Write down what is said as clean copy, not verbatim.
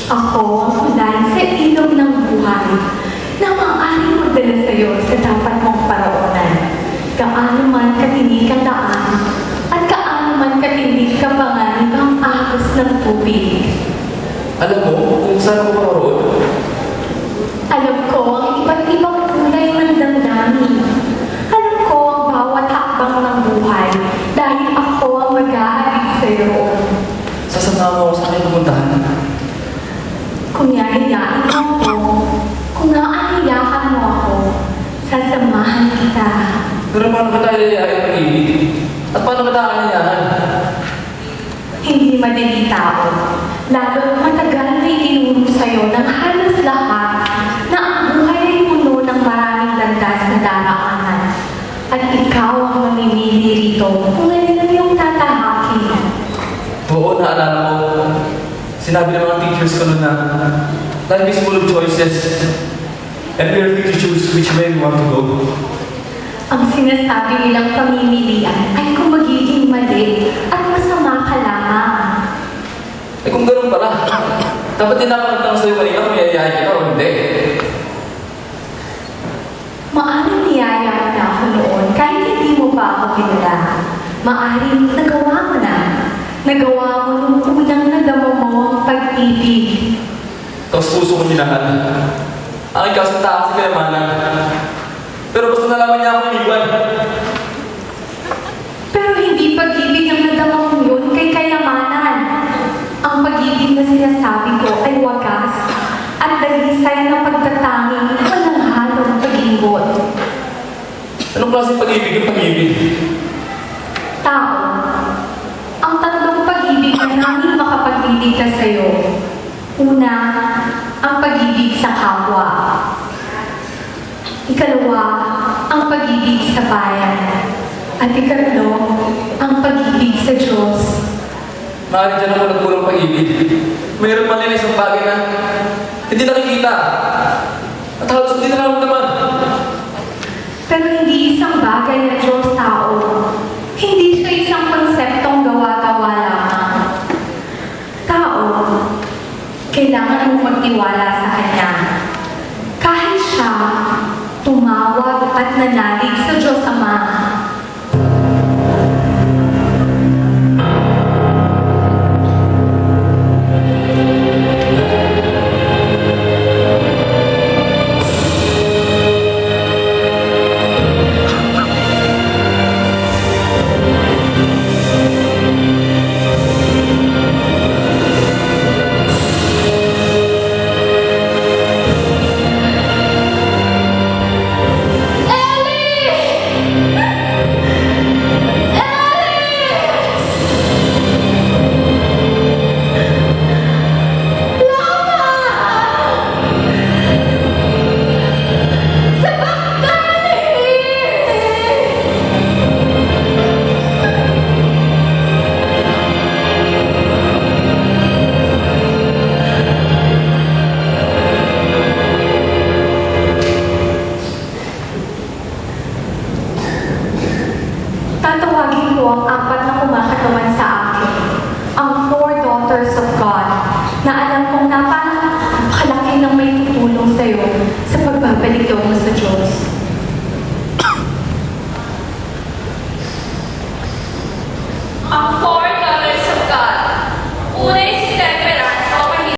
Ako ang kulay sa ilog ng buhay na maaaring magdala sa iyo sa dapat mong paroonan. Gaano man katinig ang daan at gaano man katinig ka panganib ang agos ng tubig. Alam mo kung saan ako makaroon? Alam ko ang iba't ibang kulay ng damdamin. Alam ko ang bawat hakbang ng buhay dahil ako ang mag-aalig sa iyo. Sasama mo ako sa aking pumuntahan. Kung yayayain mo ako, kung naaaniyakan mo ako, sasamahan kita. Pero paano ba tayo yayain pag-ibig? At paano ba tayo aniyahan? Hindi madali tao. Lalo't matagal na itinuro sa'yo ng halos lahat na ang buhay ay puno ng maraming landas na daraanan. At ikaw ang mamimili rito kung ano yung tatahakin. Oo, naalala ko. Sinabi ng mga teachers ko noon na life is full of choices and we are free to choose which way we want to go. Ang sinasabi nilang pamimilian ay kung magiging mali at masama ka lamang. Eh kung ganun pala, dapat din nakanagtang sa'yo kanina kung yayayain kita o hindi. Maaring niyaya mo na ako noon kahit hindi mo pa ako kilala. Maaring nagawa mo na. Nagawa mo nung unang nadama mo ang pag-ibig. Tapos puso ko minahan. Ang ikaw sa taas sa kayamanan. Pero basta nalaman niya ako iniwan. Pero hindi pag-ibig ang nadama mo yun kay kayamanan. Ang pag-ibig na sinasabi ko ay wagas at dalisay na pagtatanging walang halong pag-ingot. Anong klaseng pag-ibig yung pag-ibig? Tao, ang tatlong pag-ibig na namin makapagligtas sa'yo. Una, ang pag-ibig sa kapwa. Ikalawa, ang pag-ibig sa bayan. At ikatlo, ang pag-ibig sa Diyos. Maaaring dyan ako nagpulang pag-ibig. Mayroon man din isang bagay na hindi nakikita. At halos hindi nararamdaman. Pero hindi isang bagay na Diyos tao. Hindi siya isang konseptong gawa-gawa lamang. Tao, kailangan mong magtiwala sa Kanya. Kahit siya, tumawag at nanalig sa Diyos Ama. Tatawagin ko ang apat na kumakatawan sa akin. Ang 4 daughters of God na alam kong napakalaki ng may tutulong sa iyo